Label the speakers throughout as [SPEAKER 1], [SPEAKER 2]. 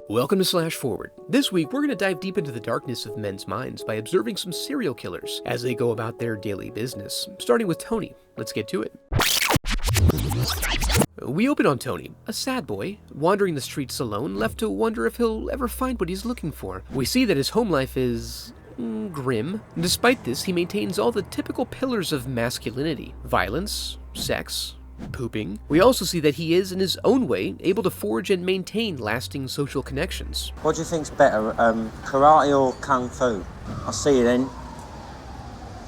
[SPEAKER 1] Welcome to Slash Forward. This week, we're going to dive deep into the darkness of men's minds by observing some serial killers as they go about their daily business. Starting with Tony. Let's get to it. We open on Tony, a sad boy, wandering the streets alone, left to wonder if he'll ever find what he's looking for. We see that his home life is grim. Despite this, he maintains all the typical pillars of masculinity: violence, sex, pooping. We also see that he is, in his own way, able to forge and maintain lasting social connections.
[SPEAKER 2] What do you think's better, karate or kung fu? I'll see you then.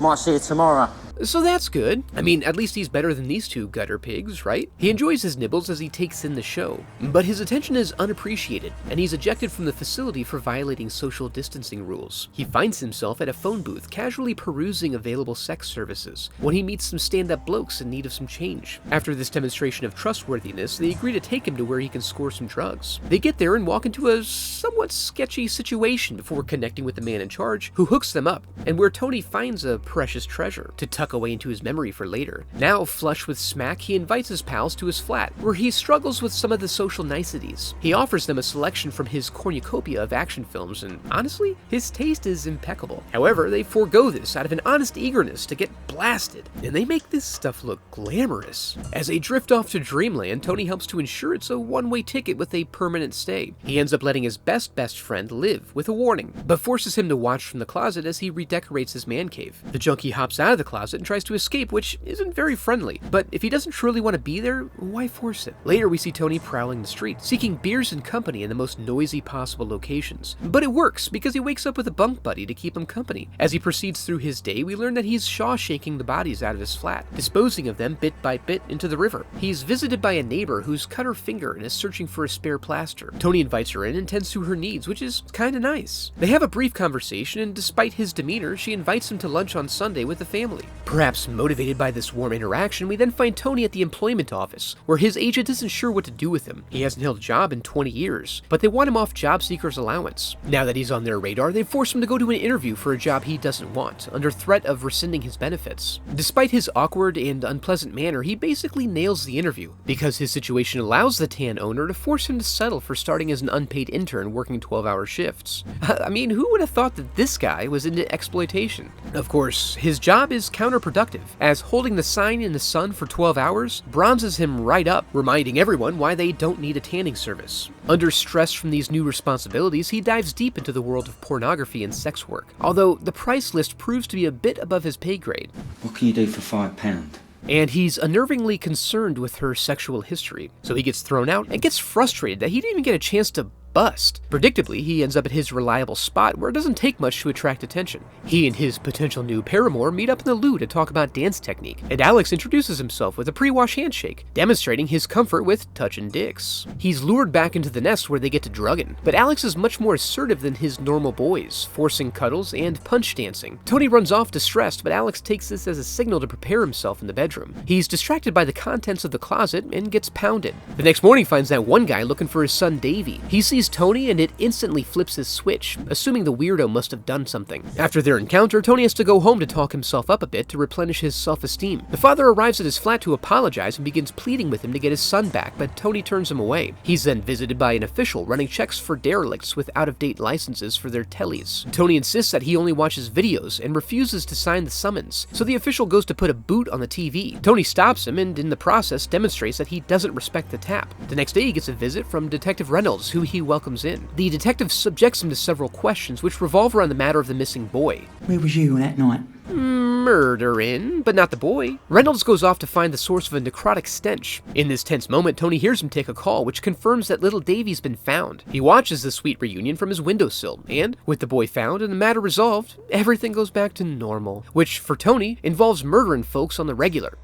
[SPEAKER 2] Might see you tomorrow.
[SPEAKER 1] So that's good. I mean, at least he's better than these two gutter pigs, right? He enjoys his nibbles as he takes in the show, but his attention is unappreciated, and he's ejected from the facility for violating social distancing rules. He finds himself at a phone booth, casually perusing available sex services, when he meets some stand-up blokes in need of some change. After this demonstration of trustworthiness, they agree to take him to where he can score some drugs. They get there and walk into a somewhat sketchy situation before connecting with the man in charge, who hooks them up, and where Tony finds a precious treasure to tuck away into his memory for later. Now, flush with smack, he invites his pals to his flat, where he struggles with some of the social niceties. He offers them a selection from his cornucopia of action films, and honestly, his taste is impeccable. However, they forego this out of an honest eagerness to get blasted, and they make this stuff look glamorous. As they drift off to dreamland, Tony helps to ensure it's a one-way ticket with a permanent stay. He ends up letting his best friend live, with a warning, but forces him to watch from the closet as he redecorates his man cave. The junkie hops out of the closet and tries to escape, which isn't very friendly, but if he doesn't truly want to be there, why force it? Later, we see Tony prowling the street, seeking beers and company in the most noisy possible locations. But it works, because he wakes up with a bunk buddy to keep him company. As he proceeds through his day, we learn that he's shaking the bodies out of his flat, disposing of them bit by bit into the river. He's visited by a neighbor who's cut her finger and is searching for a spare plaster. Tony invites her in and tends to her needs, which is kinda nice. They have a brief conversation, and despite his demeanor, she invites him to lunch on Sunday with the family. Perhaps motivated by this warm interaction, we then find Tony at the employment office, where his agent isn't sure what to do with him. He hasn't held a job in 20 years, but they want him off job seekers allowance. Now that he's on their radar, they force him to go to an interview for a job he doesn't want, under threat of rescinding his benefits. Despite his awkward and unpleasant manner, he basically nails the interview, because his situation allows the tan owner to force him to settle for starting as an unpaid intern working 12-hour shifts. I mean, who would have thought that this guy was into exploitation? Of course, his job is counterproductive, as holding the sign in the sun for 12 hours bronzes him right up, reminding everyone why they don't need a tanning service. Under stress from these new responsibilities, he dives deep into the world of pornography and sex work, although the price list proves to be a bit above his pay grade.
[SPEAKER 2] What can you do for £5?
[SPEAKER 1] And he's unnervingly concerned with her sexual history, so he gets thrown out and gets frustrated that he didn't even get a chance to bust. Predictably, he ends up at his reliable spot where it doesn't take much to attract attention. He and his potential new paramour meet up in the loo to talk about dance technique, and Alex introduces himself with a pre-wash handshake, demonstrating his comfort with touching dicks. He's lured back into the nest where they get to drugging, but Alex is much more assertive than his normal boys, forcing cuddles and punch dancing. Tony runs off distressed, but Alex takes this as a signal to prepare himself in the bedroom. He's distracted by the contents of the closet and gets pounded. The next morning finds that one guy looking for his son Davey. He sees Tony and it instantly flips his switch, assuming the weirdo must have done something. After their encounter, Tony has to go home to talk himself up a bit to replenish his self-esteem. The father arrives at his flat to apologize and begins pleading with him to get his son back, but Tony turns him away. He's then visited by an official running checks for derelicts with out-of-date licenses for their tellies. Tony insists that he only watches videos and refuses to sign the summons, so the official goes to put a boot on the TV. Tony stops him and in the process demonstrates that he doesn't respect the tap. The next day he gets a visit from Detective Reynolds, who he welcomes in. The detective subjects him to several questions which revolve around the matter of the missing boy.
[SPEAKER 3] Where was you on that night?
[SPEAKER 1] Murdering, but not the boy. Reynolds goes off to find the source of a necrotic stench. In this tense moment, Tony hears him take a call which confirms that little Davy's been found. He watches the sweet reunion from his windowsill, and with the boy found and the matter resolved, everything goes back to normal, which for Tony involves murdering folks on the regular.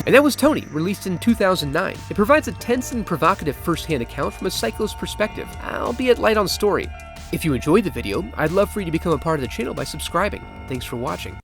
[SPEAKER 1] And that was Tony, released in 2009. It provides a tense and provocative first-hand account from a psycho's perspective, albeit light on story. If you enjoyed the video, I'd love for you to become a part of the channel by subscribing. Thanks for watching.